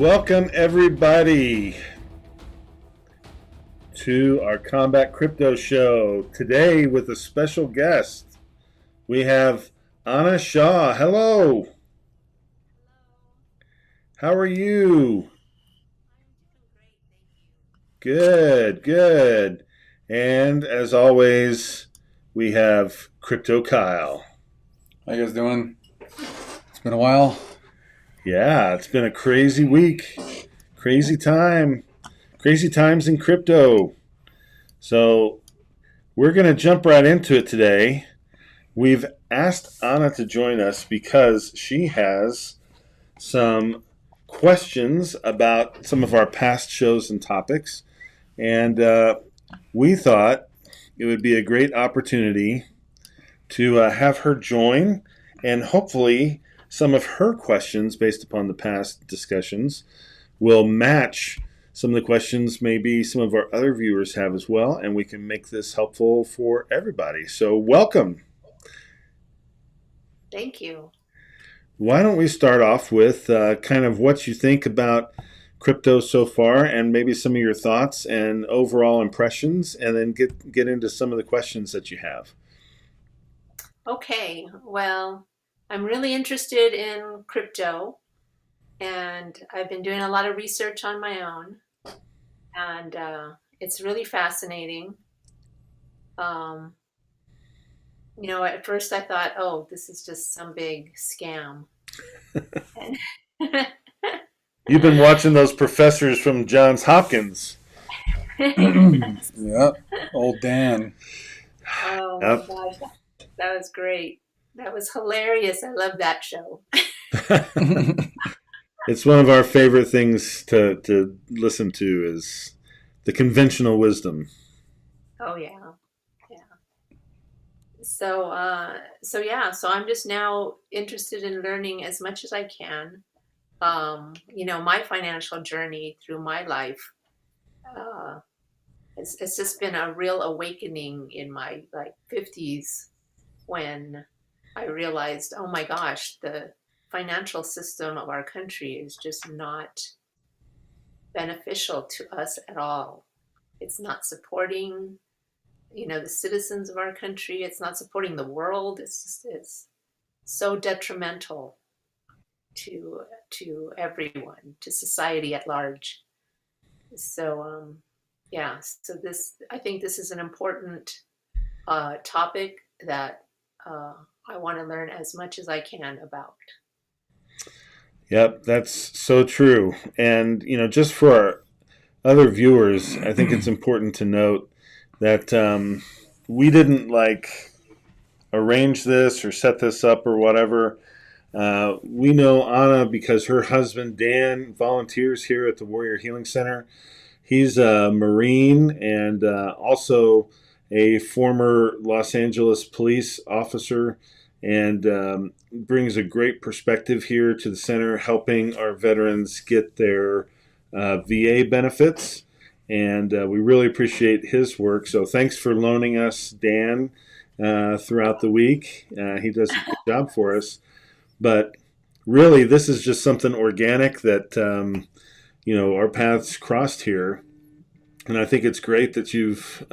Welcome, everybody, to our Combat Crypto Show. Today, with a special guest, we have Anna Shaw. Hello. How are you? Good, good. And as always, we have Crypto Kyle. How you guys doing? It's been a while. Yeah, it's been a crazy week, crazy time, crazy times in crypto. So we're going to jump right into it today. We've asked Anna to join us because she has some questions about some of our past shows and topics. And we thought it would be a great opportunity to have her join, and hopefully some of her questions based upon the past discussions will match some of the questions maybe some of our other viewers have as well, and we can make this helpful for everybody. So welcome. Thank you. Why don't we start off with kind of what you think about crypto so far, and maybe some of your thoughts and overall impressions, and then get into some of the questions that you have. Okay, well, I'm really interested in crypto, and I've been doing a lot of research on my own, and it's really fascinating. Um, at first I thought, oh, this is just some big scam. And You've been watching those professors from Johns Hopkins. Yep, old Dan. Oh my Yep. gosh, that was great. That was hilarious. I love that show. It's one of our favorite things to listen to is the conventional wisdom. Oh yeah, yeah. So I'm just now interested in learning as much as I can. My financial journey through my life, uh, it's just been a real awakening in my like 50s when I realized, oh my gosh, the financial system of our country is just not beneficial to us at all. It's not supporting, the citizens of our country. It's not supporting the world. It's so detrimental to everyone, to society at large. So yeah, so this I think this is an important topic that I want to learn as much as I can about. Yep, that's so true. And just for our other viewers, I think it's important to note that we didn't like arrange this or set this up or whatever. We know Anna because her husband Dan volunteers here at the Warrior Healing Center. He's a Marine and also a former Los Angeles police officer, and brings a great perspective here to the center, helping our veterans get their VA benefits. And we really appreciate his work. So thanks for loaning us Dan throughout the week. He does a good job for us. But really, this is just something organic that our paths crossed here, and I think it's great that you've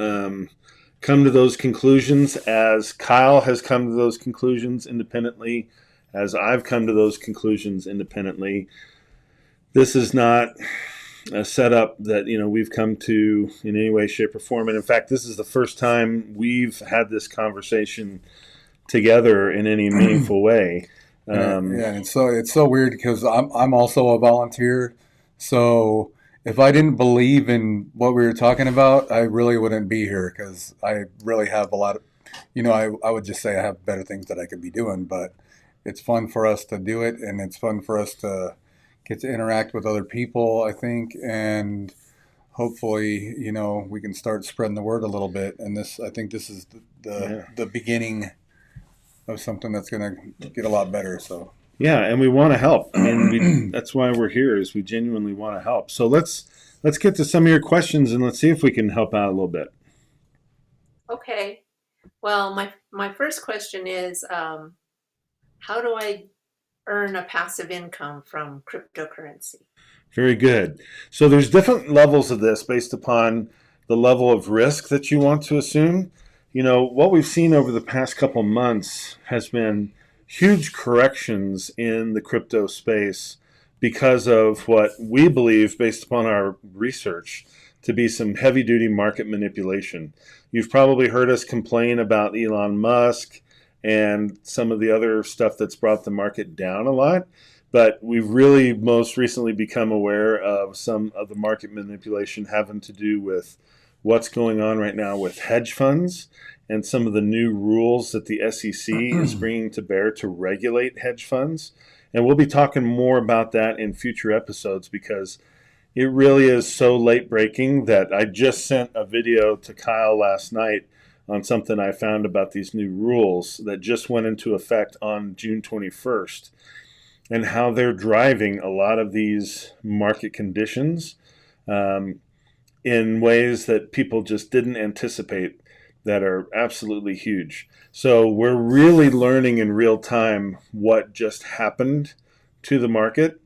come to those conclusions, as Kyle has come to those conclusions independently, as I've come to those conclusions independently. This is not a setup that we've come to in any way, shape, or form, and in fact, this is the first time we've had this conversation together in any meaningful way. Yeah, and it's so weird because I'm also a volunteer. So if I didn't believe in what we were talking about, I really wouldn't be here because I really have a lot of, I would just say I have better things that I could be doing, but it's fun for us to do it, and it's fun for us to get to interact with other people, I think, and hopefully, we can start spreading the word a little bit. And I think this is Yeah. the beginning of something that's going to get a lot better. So Yeah, and we want to help. I mean, that's why we're here. Is we genuinely want to help. So let's get to some of your questions and let's see if we can help out a little bit. Okay. Well, my first question is, how do I earn a passive income from cryptocurrency? Very good. So there's different levels of this based upon the level of risk that you want to assume. What we've seen over the past couple months has been huge corrections in the crypto space because of what we believe, based upon our research, to be some heavy duty market manipulation. You've probably heard us complain about Elon Musk and some of the other stuff that's brought the market down a lot. But we've really most recently become aware of some of the market manipulation having to do with what's going on right now with hedge funds and some of the new rules that the SEC is bringing to bear to regulate hedge funds. And we'll be talking more about that in future episodes because it really is so late breaking that I just sent a video to Kyle last night on something I found about these new rules that just went into effect on June 21st and how they're driving a lot of these market conditions in ways that people just didn't anticipate that are absolutely huge. So we're really learning in real time what just happened to the market,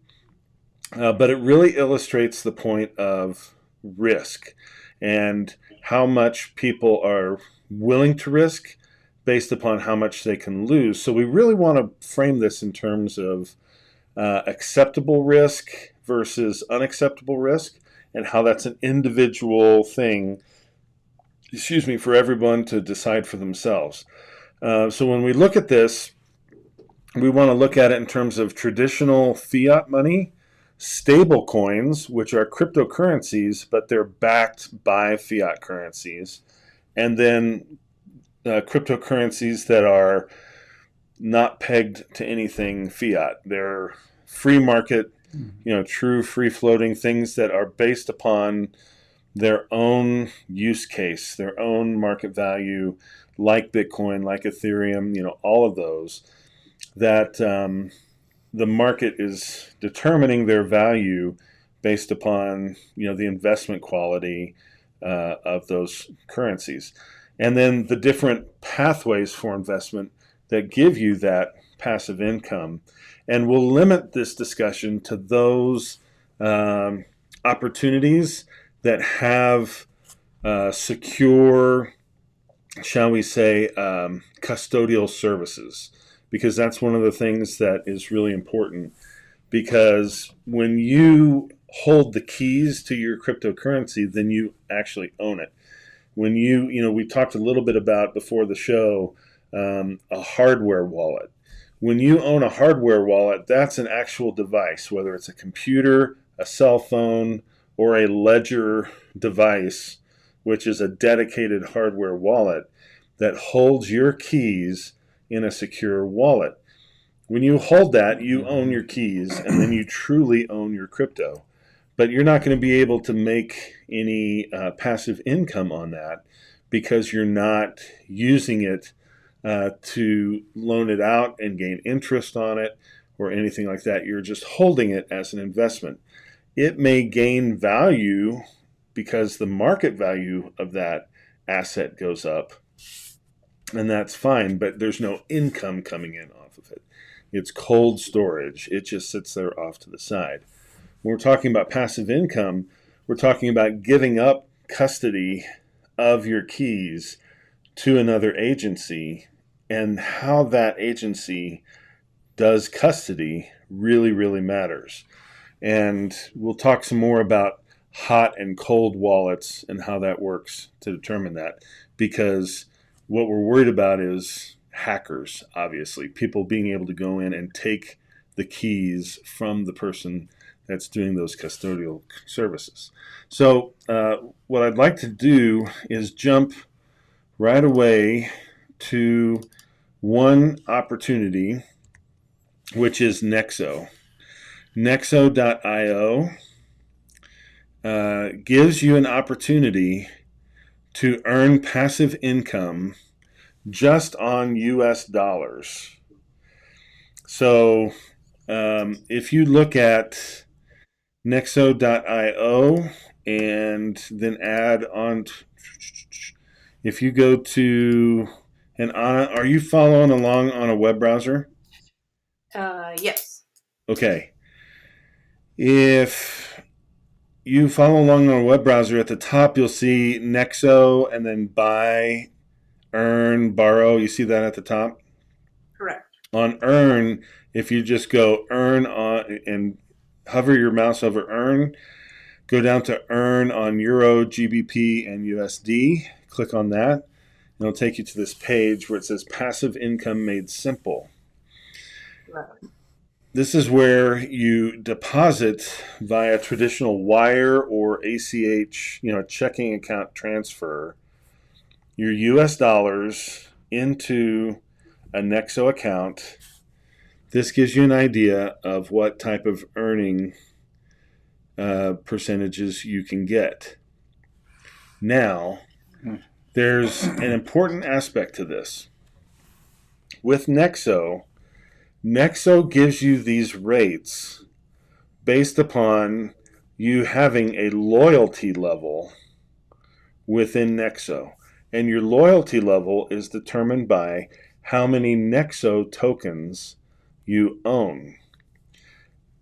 but it really illustrates the point of risk and how much people are willing to risk based upon how much they can lose. So we really want to frame this in terms of acceptable risk versus unacceptable risk, and how that's an individual thing, for everyone to decide for themselves. So when we look at this, we want to look at it in terms of traditional fiat money, stable coins, which are cryptocurrencies, but they're backed by fiat currencies, and then cryptocurrencies that are not pegged to anything fiat. They're free market, true free floating things that are based upon their own use case, their own market value, like Bitcoin, like Ethereum, all of those, that the market is determining their value based upon, the investment quality of those currencies. And then the different pathways for investment that give you that passive income. And we'll limit this discussion to those opportunities that have secure, shall we say, custodial services, because that's one of the things that is really important. Because when you hold the keys to your cryptocurrency, then you actually own it. When we talked a little bit about before the show, a hardware wallet. When you own a hardware wallet, that's an actual device, whether it's a computer, a cell phone, or a ledger device, which is a dedicated hardware wallet that holds your keys in a secure wallet. When you hold that, you own your keys, and then you truly own your crypto. But you're not going to be able to make any passive income on that because you're not using it to loan it out and gain interest on it or anything like that. You're just holding it as an investment. It may gain value because the market value of that asset goes up, and that's fine, but there's no income coming in off of it. It's cold storage. It just sits there off to the side. When we're talking about passive income, we're talking about giving up custody of your keys to another agency, and how that agency does custody really, really matters. And we'll talk some more about hot and cold wallets and how that works to determine that, because what we're worried about is hackers, obviously, people being able to go in and take the keys from the person that's doing those custodial services. So what I'd like to do is jump right away to one opportunity, which is Nexo. Nexo.io gives you an opportunity to earn passive income just on US dollars. So if you look at Nexo.io and then add on, if you go to, and Anna, are you following along on a web browser? Yes. Okay. If you follow along on a web browser, at the top you'll see Nexo and then buy, earn, borrow. You see that at the top? Correct. On earn, if you just go earn on and hover your mouse over earn, go down to earn on Euro, GBP, and USD. Click on that, and it'll take you to this page where it says passive income made simple. Right. This is where you deposit via traditional wire or ACH, checking account transfer, your US dollars into a Nexo account. This gives you an idea of what type of earning percentages you can get. Now, there's an important aspect to this. With Nexo gives you these rates based upon you having a loyalty level within Nexo. And your loyalty level is determined by how many Nexo tokens you own.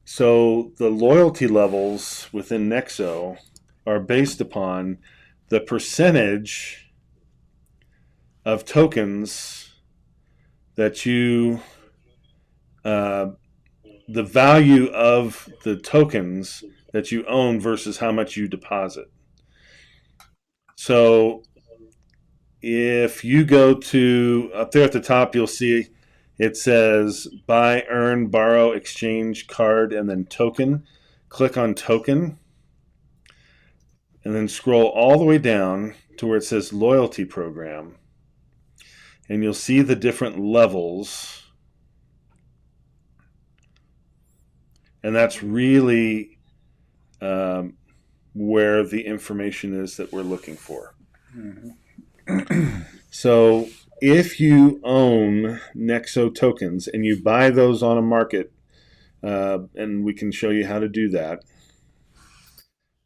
So the loyalty levels within Nexo are based upon the percentage of tokens that you, the value of the tokens that you own versus how much you deposit. So if you go to up there at the top, you'll see it says buy, earn, borrow, exchange, card, and then token. Click on token and then scroll all the way down to where it says loyalty program. And you'll see the different levels. And that's really where the information is that we're looking for. So if you own Nexo tokens and you buy those on a market, and we can show you how to do that,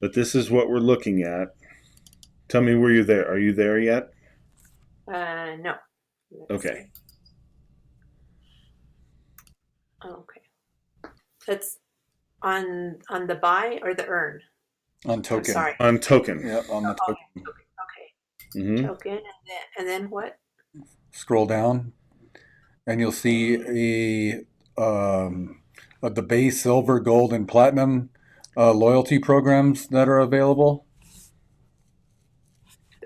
but this is what we're looking at. Tell me where you're there. Are you there yet? No. Okay. Okay. That's on the buy or the earn? On token. I'm sorry. On token. Yeah, on the token. Okay. Mm-hmm. Token, and then what? Scroll down, and you'll see the base, silver, gold, and platinum loyalty programs that are available.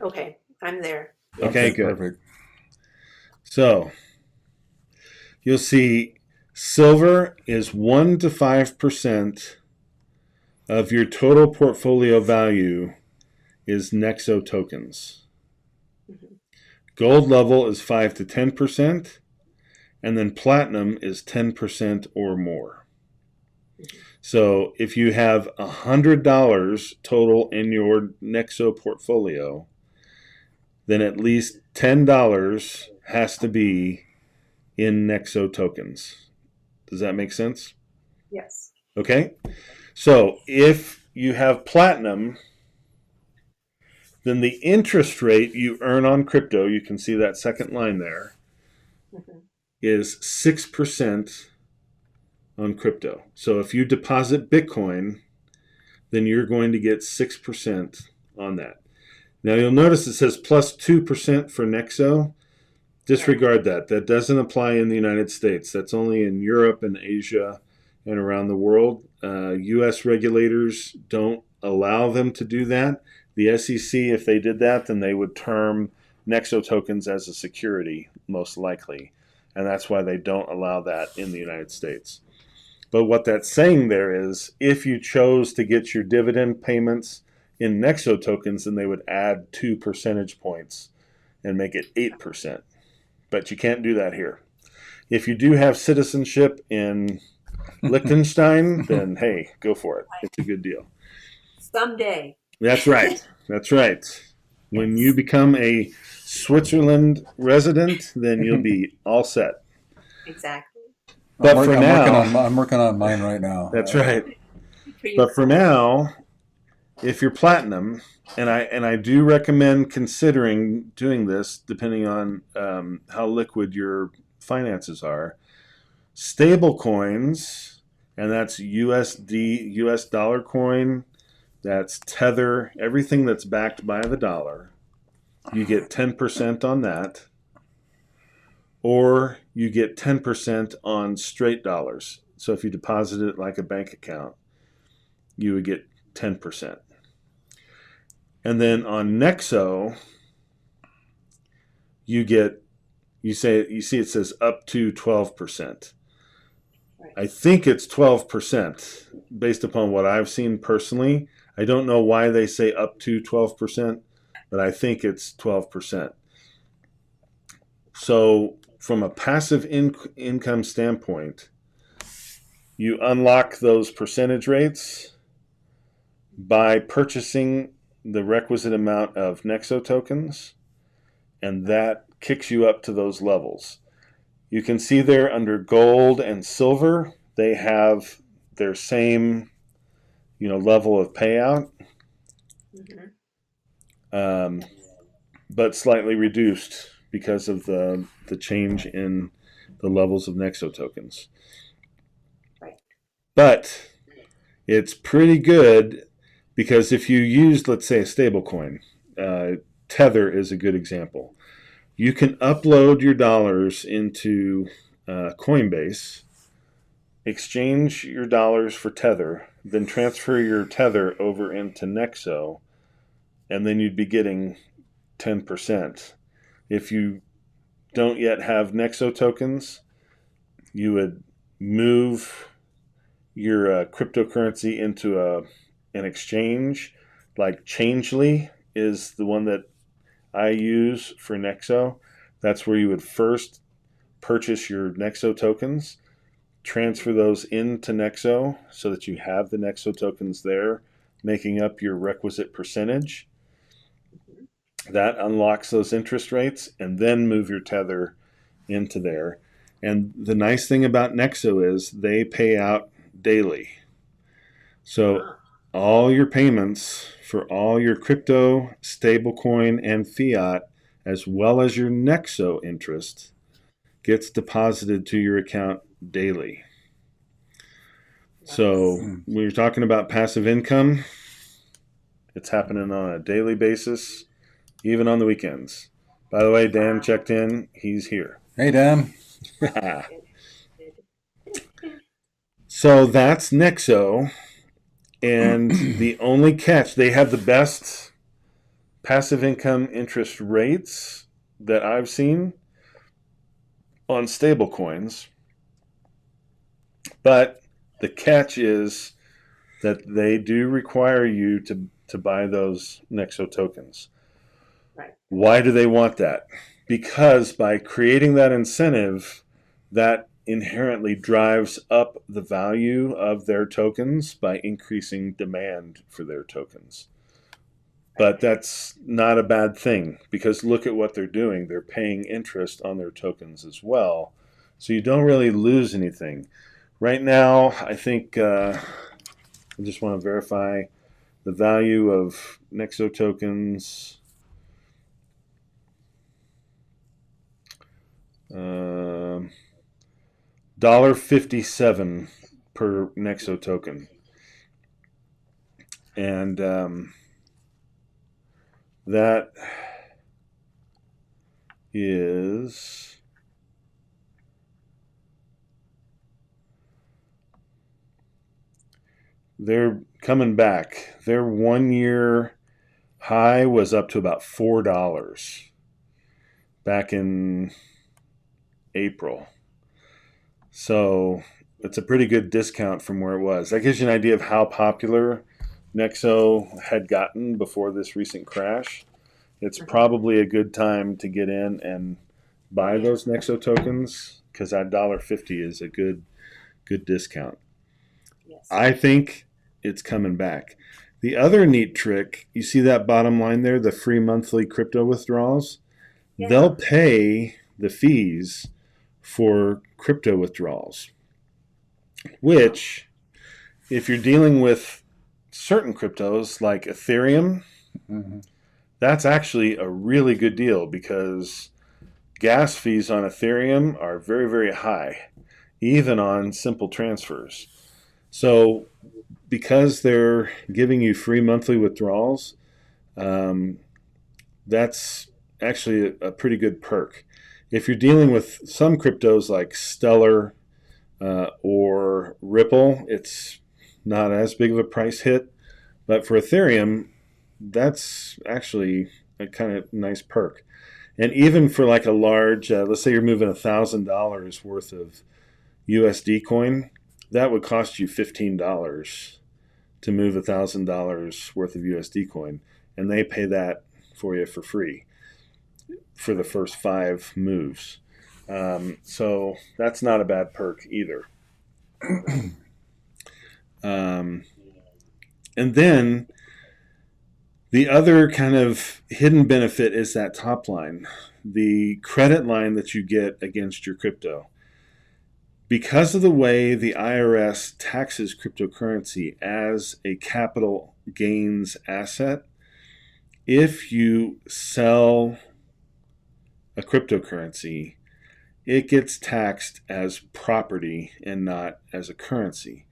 Okay, I'm there. Okay, good. Perfect. So you'll see silver is 1 to 5% of your total portfolio value is Nexo tokens. Mm-hmm. Gold level is 5 to 10%, and then platinum is 10% or more. Mm-hmm. So if you have $100 total in your Nexo portfolio, then at least $10 has to be in Nexo tokens. Does that make sense? Yes. Okay. So if you have platinum, then the interest rate you earn on crypto, you can see that second line there, Mm-hmm. is 6% on crypto. So if you deposit Bitcoin, then you're going to get 6% on that. Now you'll notice it says plus 2% for Nexo. Disregard that. That doesn't apply in the United States. That's only in Europe and Asia and around the world. U.S. regulators don't allow them to do that. The SEC, if they did that, then they would term Nexo tokens as a security, most likely. And that's why they don't allow that in the United States. But what that's saying there is, if you chose to get your dividend payments in Nexo tokens, then they would add 2 percentage points and make it 8%. But you can't do that here. If you do have citizenship in Liechtenstein, then hey, go for it. It's a good deal. Someday. That's right. That's right. When you become a Switzerland resident, then you'll be all set. Exactly. But for now, I'm working on mine right now. That's right. But for now, if you're platinum, and I do recommend considering doing this, depending on how liquid your finances are, stable coins, and that's USD, US dollar coin, That's Tether, everything that's backed by the dollar. You get 10% on that. Or you get 10% on straight dollars. So if you deposit it like a bank account, you would get 10%. And then on Nexo, you see it says up to 12%. Right. I think it's 12% based upon what I've seen personally. I don't know why they say up to 12%, but I think it's 12%. So from a passive income standpoint, you unlock those percentage rates by purchasing the requisite amount of Nexo tokens, and that kicks you up to those levels. You can see there under gold and silver, they have their same, level of payout, but slightly reduced because of the change in the levels of Nexo tokens. Right. But it's pretty good because if you use, let's say, a stable coin, Tether is a good example. You can upload your dollars into Coinbase, exchange your dollars for Tether, then transfer your Tether over into Nexo, and then you'd be getting 10%. If you don't yet have Nexo tokens, you would move your cryptocurrency into an exchange like Changely is the one that I use for Nexo. That's where you would first purchase your Nexo tokens, transfer those into Nexo so that you have the Nexo tokens there, making up your requisite percentage. That unlocks those interest rates, and then move your Tether into there. And the nice thing about Nexo is they pay out daily. So all your payments for all your crypto, stablecoin, and fiat, as well as your Nexo interest, gets deposited to your account daily. So when you're talking about passive income, it's happening on a daily basis, even on the weekends. By the way, Dan checked in. He's here. Hey, Dan. So that's Nexo. And the only catch, they have the best passive income interest rates that I've seen on stable coins. But the catch is that they do require you to buy those Nexo tokens. Right. Why do they want that? Because by creating that incentive, that inherently drives up the value of their tokens by increasing demand for their tokens. But that's not a bad thing because look at what they're doing. They're paying interest on their tokens as well. So you don't really lose anything. Right now, I think I just want to verify the value of Nexo tokens. $1.57 per Nexo token. And that is they're coming back. Their 1 year high was up to about $4 back in April. So it's a pretty good discount from where it was. That gives you an idea of how popular Nexo had gotten before this recent crash. It's probably a good time to get in and buy those Nexo tokens because that $1.50 is a good discount. Yes. I think it's coming back. The other neat trick, you see that bottom line there, the free monthly crypto withdrawals? Yeah. They'll pay the fees for crypto withdrawals, which if you're dealing with certain cryptos like Ethereum, that's actually a really good deal because gas fees on Ethereum are very, very high, even on simple transfers. So because they're giving you free monthly withdrawals, um, that's actually a pretty good perk. If you're dealing with some cryptos like Stellar or Ripple, it's not as big of a price hit. But for Ethereum, that's actually a kind of nice perk. And even for like a large, let's say you're moving $1,000 worth of USD coin, that would cost you $15 to move $1,000 worth of USD coin, and they pay that for you for free for the first 5 moves. So that's not a bad perk either. And then the other kind of hidden benefit is that top line, the credit line that you get against your crypto. Because of the way the IRS taxes cryptocurrency as a capital gains asset, if you sell a cryptocurrency, it gets taxed as property and not as a currency.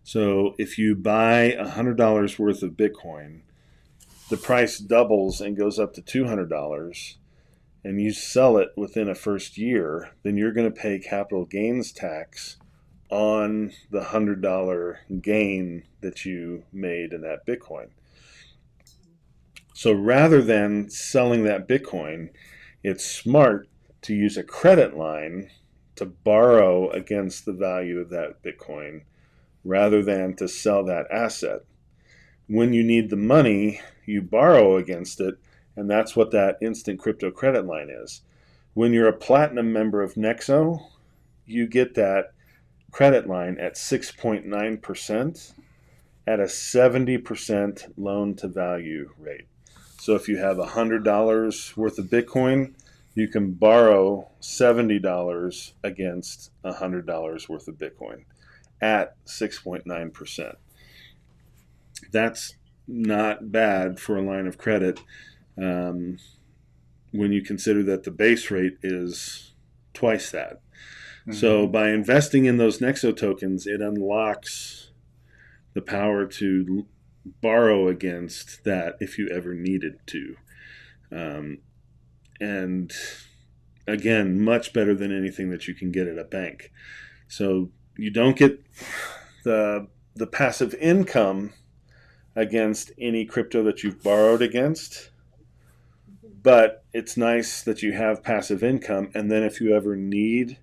So if you buy $100 worth of Bitcoin, the price doubles and goes up to $200, and you sell it within a first year, then you're going to pay capital gains tax on the $100 gain that you made in that Bitcoin. So rather than selling that Bitcoin, it's smart to use a credit line to borrow against the value of that Bitcoin rather than to sell that asset. When you need the money, you borrow against it, and that's what that instant crypto credit line is. When you're a platinum member of Nexo, you get that credit line at 6.9% at a 70% loan to value rate. So if you have $100 worth of Bitcoin, you can borrow $70 against $100 worth of Bitcoin at 6.9%. That's not bad for a line of credit when you consider that the base rate is twice that. Mm-hmm. So by investing in those Nexo tokens, it unlocks the power to borrow against that if you ever needed to. And again, much better than anything that you can get at a bank. So you don't get the passive income against any crypto that you've borrowed against, but it's nice that you have passive income, and then if you ever need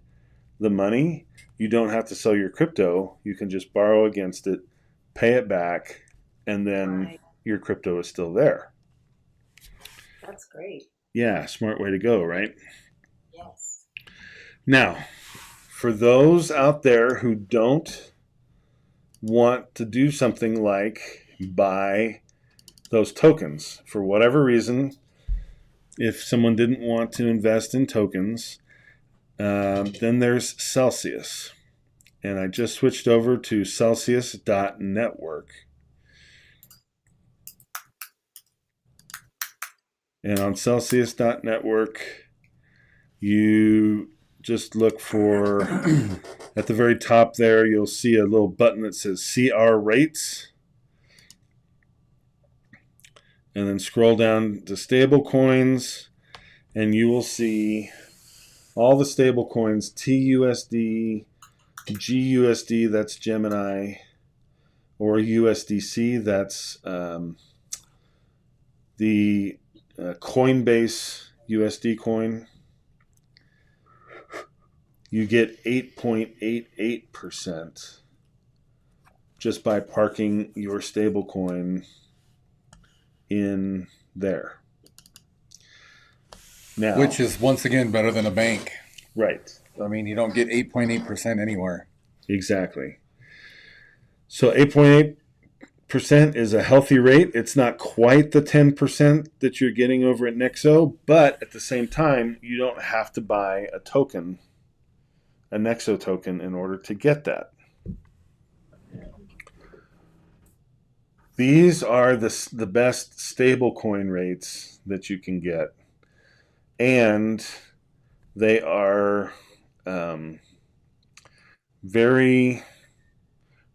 the money, you don't have to sell your crypto. You can just borrow against it, pay it back, and then your crypto is still there. That's great. Yeah, smart way to go, right? Yes. Now, for those out there who don't want to do something like buy those tokens for whatever reason, if someone didn't want to invest in tokens, then there's Celsius. And I just switched over to Celsius.network. And on Celsius.network, you just look for, at the very top there, you'll see a little button that says CR rates. And then scroll down to stable coins, and you will see all the stable coins: TUSD, GUSD, that's Gemini, or USDC, that's the Coinbase USD coin. You get 8.88% just by parking your stable coin in there. Now, which is once again better than a bank. Right. I mean, you don't get 8.8% anywhere. Exactly. So 8.8% is a healthy rate. It's not quite the 10% that you're getting over at Nexo, but at the same time, you don't have to buy a token, a Nexo token, in order to get that. These are the best stable coin rates that you can get, and they are very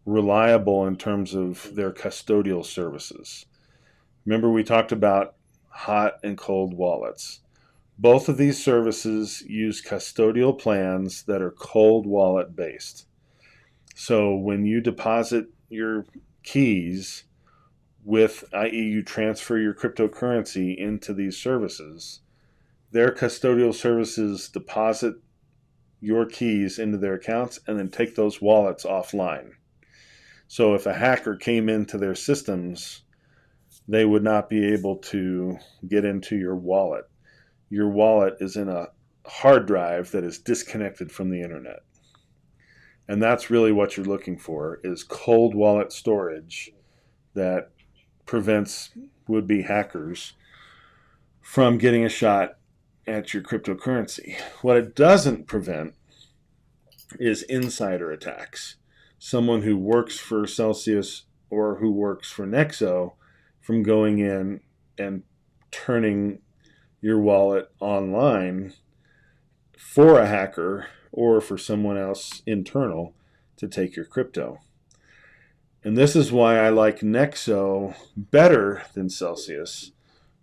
reliable in terms of their custodial services. Remember, we talked about hot and cold wallets. Both of these services use custodial plans that are cold wallet based. So when you deposit your keys with, i.e., you transfer your cryptocurrency into these services, their custodial services deposit your keys into their accounts and then take those wallets offline. So if a hacker came into their systems, they would not be able to get into your wallet. Your wallet is in a hard drive that is disconnected from the internet. And that's really what you're looking for, is cold wallet storage that prevents would-be hackers from getting a shot at your cryptocurrency. What it doesn't prevent is insider attacks. Someone who works for Celsius or who works for Nexo from going in and turning your wallet online for a hacker or for someone else internal to take your crypto. And this is why I like Nexo better than Celsius,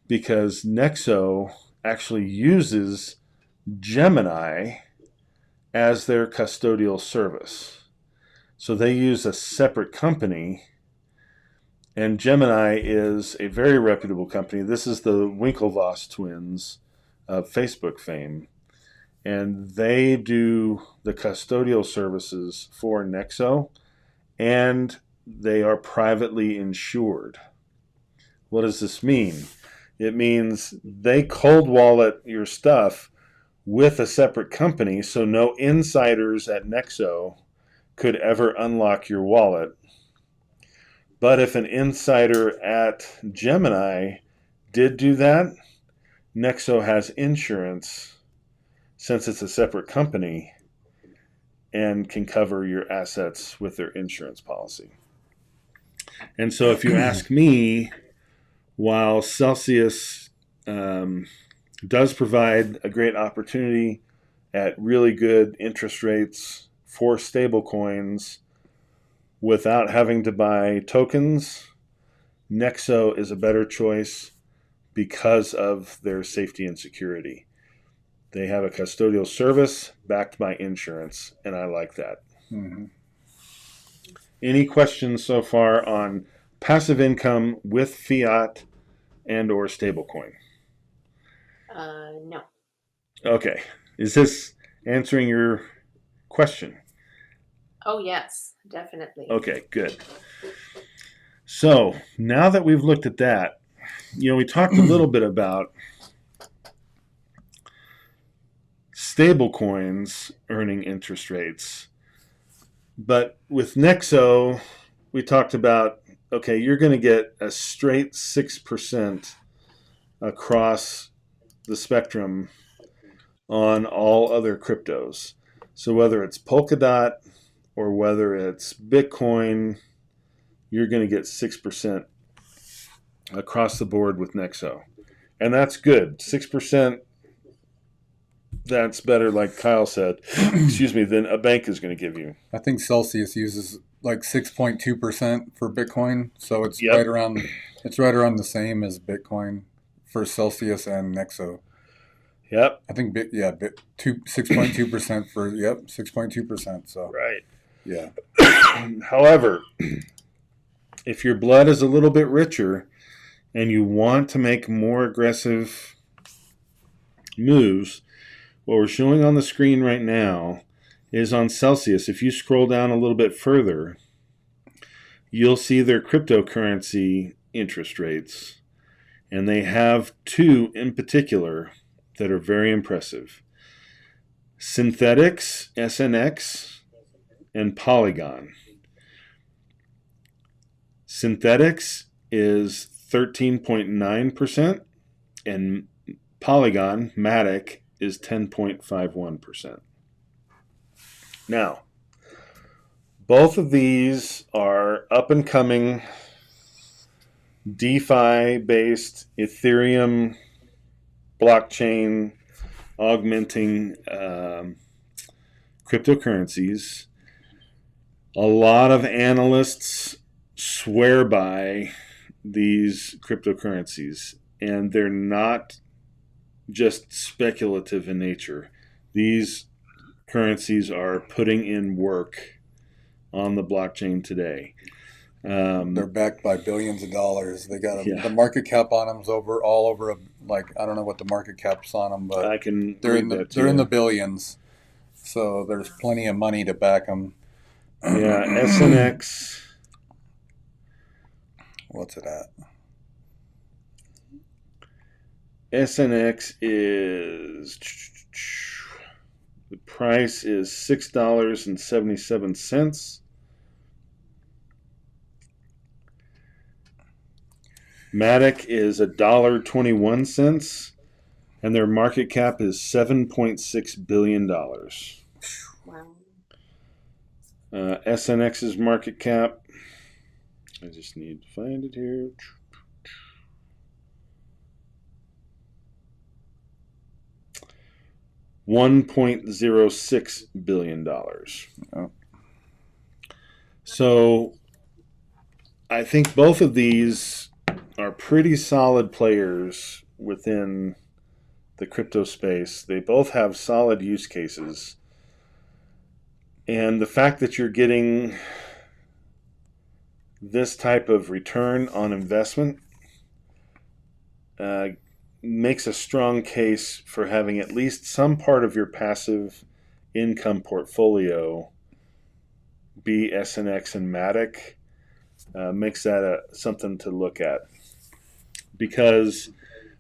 because Nexo actually uses Gemini as their custodial service. So they use a separate company, and Gemini is a very reputable company. This is the Winklevoss twins of Facebook fame, and they do the custodial services for Nexo, and they are privately insured. What does this mean? It means they cold wallet your stuff with a separate company, so no insiders at Nexo could ever unlock your wallet. But if an insider at Gemini did do that, Nexo has insurance, since it's a separate company, and can cover your assets with their insurance policy. And so if you ask me, while Celsius does provide a great opportunity at really good interest rates for stablecoins without having to buy tokens, Nexo is a better choice because of their safety and security. They have a custodial service backed by insurance, and I like that. Mm-hmm. Any questions so far on passive income with fiat and or stablecoin? No. Okay. Is this answering your question? Oh, yes, definitely. Okay, good. So now that we've looked at that, we talked a little bit about stablecoins earning interest rates. But with Nexo, we talked about, okay, you're going to get a straight 6% across the spectrum on all other cryptos. So whether it's Polkadot or whether it's Bitcoin, you're going to get 6% across the board with Nexo. And that's good. 6%, that's better, like Kyle said, than a bank is going to give you. I think Celsius uses like 6.2% for Bitcoin, so it's Yep. right around the same as Bitcoin for Celsius and Nexo. Yep. I think 6.2% for 6.2%. So Right. yeah. However, if your blood is a little bit richer and you want to make more aggressive moves, what we're showing on the screen right now is on Celsius. If you scroll down a little bit further, you'll see their cryptocurrency interest rates. And they have two in particular that are very impressive. Synthetics, SNX, and Polygon. Synthetics is 13.9%, and Polygon, Matic, is 10.51%. Now, both of these are up-and-coming DeFi-based Ethereum blockchain augmenting cryptocurrencies. A lot of analysts swear by these cryptocurrencies, and they're not just speculative in nature. These currencies are putting in work on the blockchain today. They're backed by billions of dollars. They got Yeah. the market cap on them's all over. Like, I don't know what the market cap's on them, but I can they're read in the that to they're in you. the billions. So there's plenty of money to back them. Yeah, SNX. What's it at? SNX is the price is $6.77. Matic is $1.21, and their market cap is $7.6 billion. Wow. SNX's market cap, I just need to find it here. $1.06 billion. Oh. So I think both of these are pretty solid players within the crypto space. They both have solid use cases. And the fact that you're getting this type of return on investment makes a strong case for having at least some part of your passive income portfolio be SNX and Matic. Makes that something to look at, because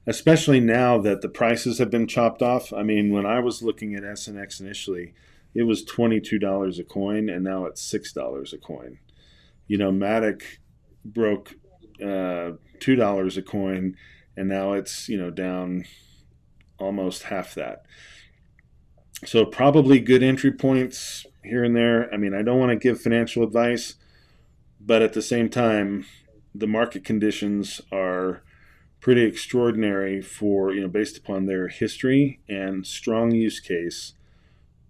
especially now that the prices have been chopped off. I mean, when I was looking at SNX initially, it was $22 a coin, and now it's $6 a coin. Matic broke $2 a coin, and now it's down almost half that. So probably good entry points here and there. I mean, I don't want to give financial advice, but at the same time, the market conditions are pretty extraordinary for based upon their history and strong use case.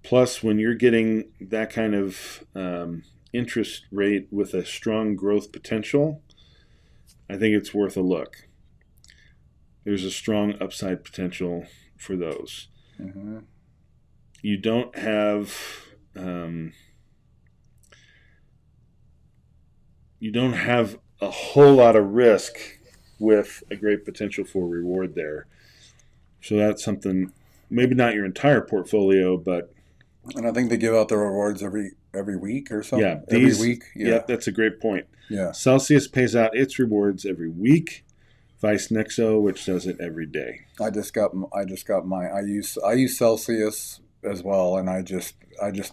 Plus, when you're getting that kind of interest rate with a strong growth potential, I think it's worth a look. There's a strong upside potential for those. Mm-hmm. You don't have a whole lot of risk with a great potential for reward there. So that's something, maybe not your entire portfolio, but And I think they give out the rewards every week or something. yeah, every week. Yeah. Yep, that's a great point. Yeah. Celsius pays out its rewards every week. Vice Nexo, which does it every day. I just got mine. I use Celsius as well, and I just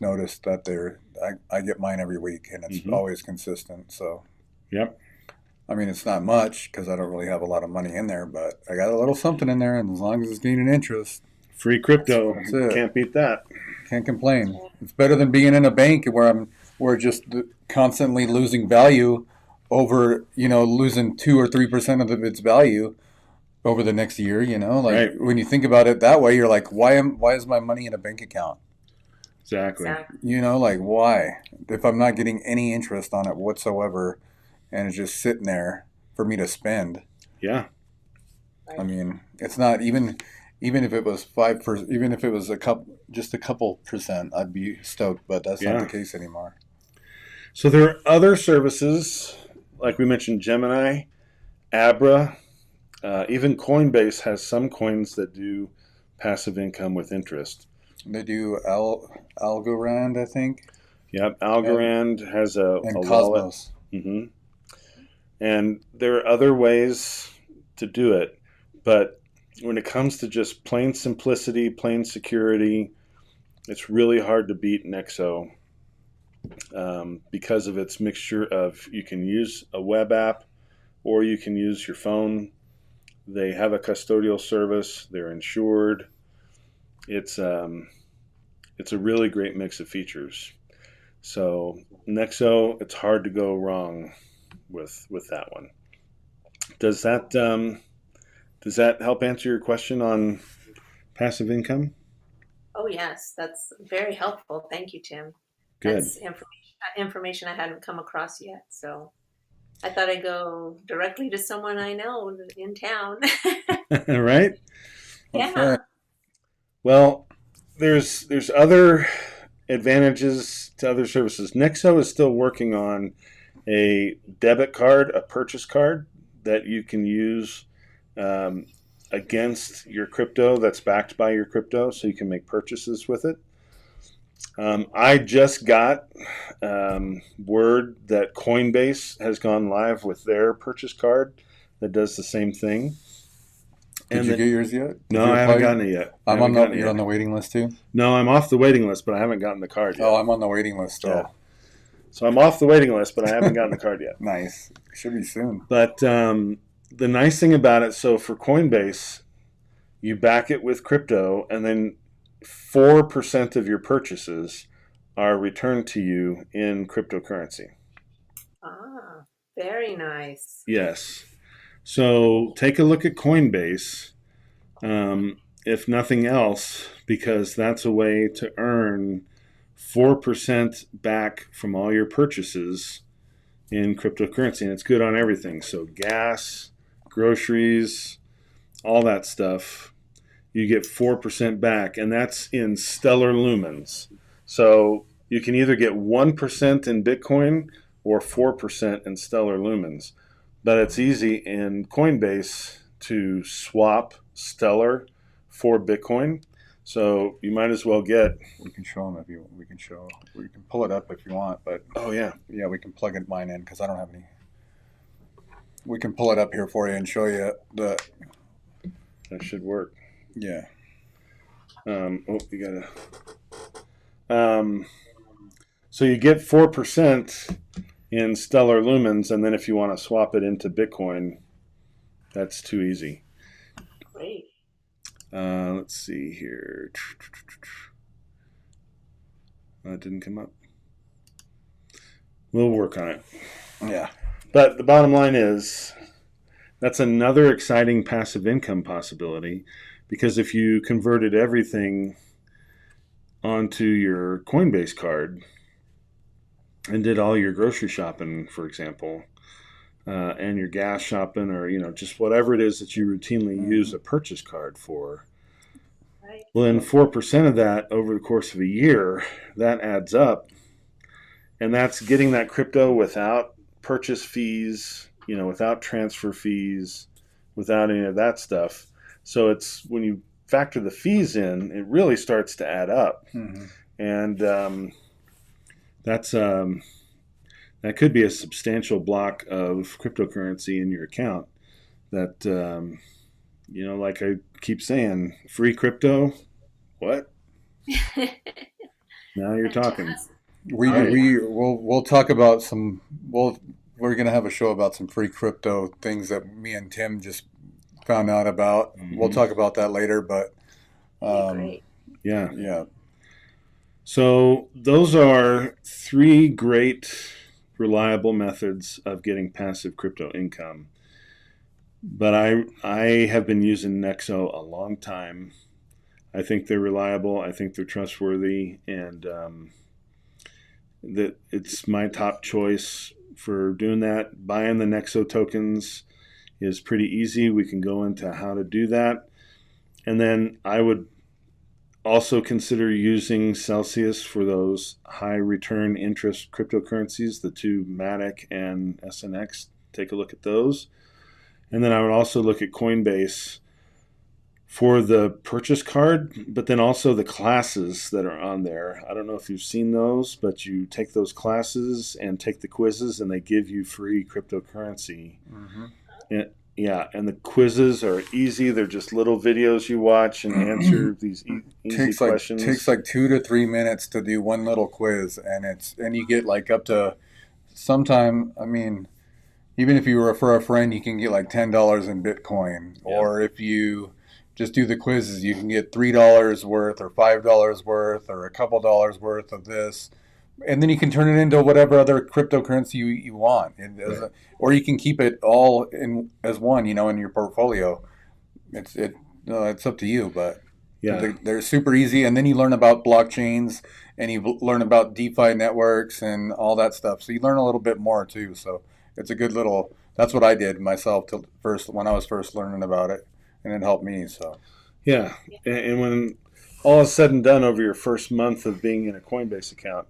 noticed that I get mine every week, and it's always consistent. So. Yep. I mean, it's not much because I don't really have a lot of money in there, but I got a little something in there, and as long as it's gaining interest, free crypto, that's it. Can't beat that. Can't complain. It's better than being in a bank where we're just constantly losing value over, losing 2 or 3% of its value over the next year. Right. When you think about it that way, you're like, why is my money in a bank account? Exactly. Why? If I'm not getting any interest on it whatsoever, and it's just sitting there for me to spend. Yeah. I mean, it's not even if it was 5%, even if it was just a couple percent, I'd be stoked. But that's not the case anymore. So there are other services, like we mentioned, Gemini, Abra, even Coinbase has some coins that do passive income with interest. They do Algorand, I think. Yep, Algorand has a Cosmos. Wallet. And there are other ways to do it, but when it comes to just plain simplicity, plain security, it's really hard to beat Nexo because of its mixture of, you can use a web app or you can use your phone. They have a custodial service. They're insured. It's a really great mix of features. So Nexo, it's hard to go wrong with that one. Does that help answer your question on passive income? Oh yes, that's very helpful. Thank you, Tim. Good. That's information information I hadn't come across yet. So I thought I'd go directly to someone I know in town. Right? Okay. Yeah. Well, there's other advantages to other services. Nexo is still working on a debit card, a purchase card that you can use um, against your crypto that's backed by your crypto, so you can make purchases with it. I just got word that Coinbase has gone live with their purchase card that does the same thing. Did you get yours yet? No, I haven't gotten it yet. You're on the waiting list too? No, I'm off the waiting list, but I haven't gotten the card yet. Oh, I'm on the waiting list still. Yeah. So I'm off the waiting list, but I haven't gotten the card yet. Nice. Should be soon. But the nice thing about it, so for Coinbase, you back it with crypto, and then 4% of your purchases are returned to you in cryptocurrency. Ah, very nice. Yes. So take a look at Coinbase, if nothing else, because that's a way to earn 4% back from all your purchases in cryptocurrency. And it's good on everything. So gas, groceries, all that stuff, you get 4% back. And that's in stellar lumens. So you can either get 1% in Bitcoin or 4% in stellar lumens. But it's easy in Coinbase to swap stellar for Bitcoin. So you might as well get. We can show them if you. We can pull it up if you want. But Oh yeah, yeah, we can plug mine in because I don't have any. We can pull it up here for you and show you the. that should work. Yeah. You gotta. So you get 4% in stellar lumens, and then if you want to swap it into Bitcoin, that's too easy. Great. Let's see here. That didn't come up. We'll work on it. Yeah. But the bottom line is that's another exciting passive income possibility, because if you converted everything onto your Coinbase card and did all your grocery shopping, for example, and your gas shopping, or just whatever it is that you routinely use a purchase card for, Right. well, then 4% of that over the course of a year, that adds up, and that's getting that crypto without purchase fees, without transfer fees, without any of that stuff. So it's when you factor the fees in, it really starts to add up, and that's that could be a substantial block of cryptocurrency in your account. That like I keep saying, free crypto. What? Now you're talking. We'll talk about some. We're gonna have a show about some free crypto things that me and Tim just found out about. We'll talk about that later, but Great. Yeah. So those are 3 great, reliable methods of getting passive crypto income. But I have been using Nexo a long time. I think they're reliable. I think they're trustworthy, and that it's my top choice for doing that. Buying the Nexo tokens is pretty easy. We can go into how to do that. And then I would also consider using Celsius for those high return interest cryptocurrencies, the 2 Matic and SNX. Take a look at those. And then I would also look at Coinbase for the purchase card, but then also the classes that are on there. I don't know if you've seen those, but you take those classes and take the quizzes, and they give you free cryptocurrency. And the quizzes are easy. They're just little videos you watch and answer these easy questions. Takes like 2 to 3 minutes to do one little quiz, and you get like up to sometime. I mean, even if you refer a friend, you can get like $10 in Bitcoin, or if you just do the quizzes, you can get $3 worth or $5 worth or a couple dollars worth of this. And then you can turn it into whatever other cryptocurrency you want, or you can keep it all in as one, in your portfolio. It's up to you, but Yeah. They're super easy, and then you learn about blockchains, and you learn about DeFi networks and all that stuff. So you learn a little bit more too. So it's a good little. That's what I did myself to first when I was first learning about it, and it helped me. So Yeah. And when all is said and done over your first month of being in a Coinbase account,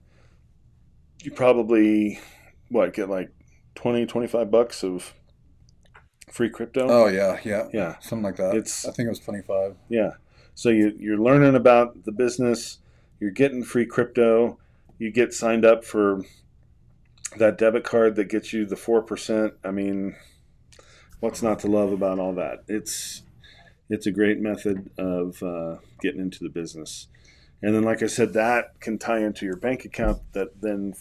you probably, get like 20, $25 of free crypto? oh yeah, Yeah. something like that. It's, I think it was 25. yeah. So you're learning about the business, you're getting free crypto, you get signed up for that debit card that gets you the 4%. I mean, what's not to love about all that? It's a great method of getting into the business. And then, like I said, that can tie into your bank account that then,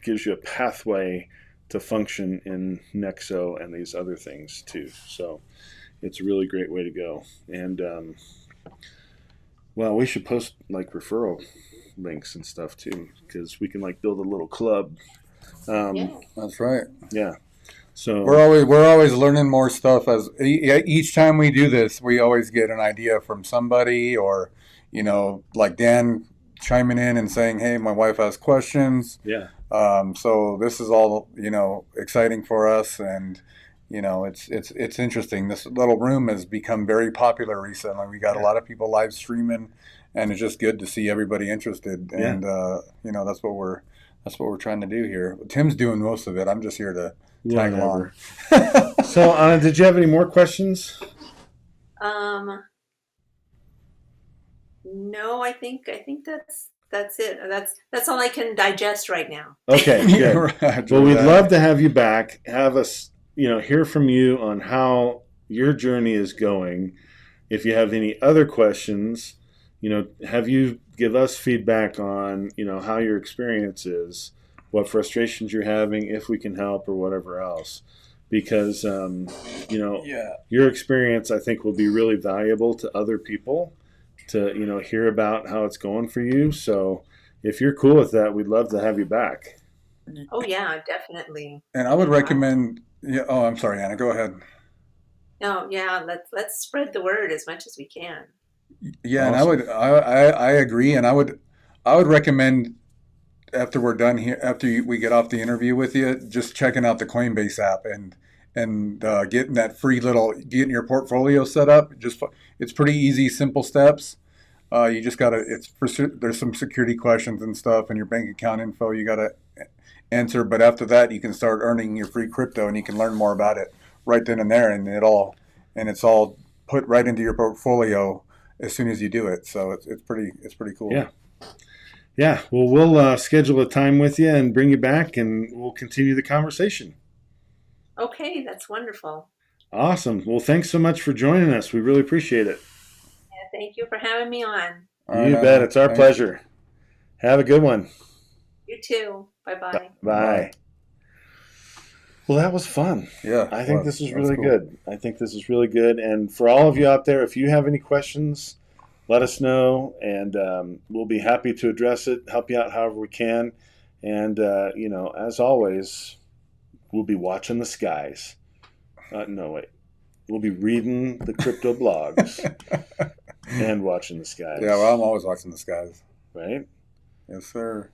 gives you a pathway to function in Nexo and these other things too. So it's a really great way to go. And, well, we should post like referral links and stuff too, because we can like build a little club. Yeah. That's right. Yeah. So We're always learning more stuff as each time we do this. We always get an idea from somebody, or like Dan chiming in and saying, "Hey, my wife has questions." yeah, So this is all exciting for us, and it's interesting. This little room has become very popular recently. We got a lot of people live streaming, and it's just good to see everybody interested. Yeah. And that's what we're trying to do here. Tim's doing most of it. I'm just here to tag along. whatever. So Anna, did you have any more questions? No, I think that's it. That's all I can digest right now. Okay, good. Right, Well, we'd right. love to have you back. Have us, hear from you on how your journey is going. If you have any other questions, have you give us feedback on, how your experience is, what frustrations you're having, if we can help, or whatever else. Because, Yeah. your experience, I think, will be really valuable to other people to, hear about how it's going for you. So if you're cool with that, we'd love to have you back. Oh yeah, definitely. And I would recommend. Yeah. Oh, I'm sorry, Anna. Go ahead. No, yeah, let's spread the word as much as we can. Yeah, and Awesome. I agree, and I would recommend after we're done here, after we get off the interview with you, just checking out the Coinbase app and getting that getting your portfolio set up. It's pretty easy, simple steps. You just gotta. There's some security questions and stuff, and your bank account info you gotta answer. But after that, you can start earning your free crypto, and you can learn more about it right then and there, and it's all put right into your portfolio as soon as you do it. So it's pretty cool. Yeah. Yeah. Well, we'll schedule a time with you and bring you back, and we'll continue the conversation. Okay, that's wonderful. Awesome. Well, thanks so much for joining us. We really appreciate it. Yeah, thank you for having me on. All right, You Anna. bet. It's our Thanks. pleasure. Have a good one. You too. Bye-bye. Bye. Well, that was fun. Yeah, I think this is really cool. good. I think this is really good. And for all of you out there, if you have any questions, let us know, and we'll be happy to address it, help you out however we can. And, as always, we'll be watching the skies. No, wait. We'll be reading the crypto blogs and watching the skies. Yeah, well, I'm always watching the skies. Right? Yes, sir.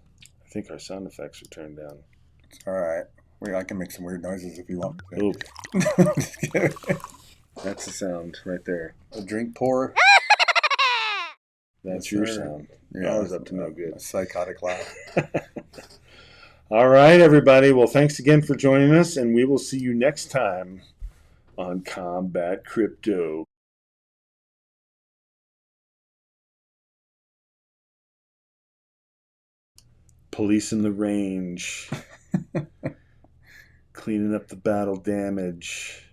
I think our sound effects are turned down. It's all right. I can make some weird noises if you want. Oop, Just kidding. that's the sound right there. A drink pour. That's Yes, your sir. sound. Yeah, Always up to no a good. psychotic laugh. All right, everybody. Well, thanks again for joining us, and we will see you next time on Combat Crypto. Policing the range. Cleaning up the battle damage.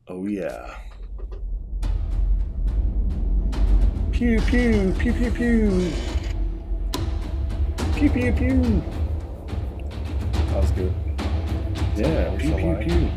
Oh, yeah. Pew, pew, pew, pew, pew. Pew, pew, pew. That was good. Yeah, That was pew, so pew, loud. pew.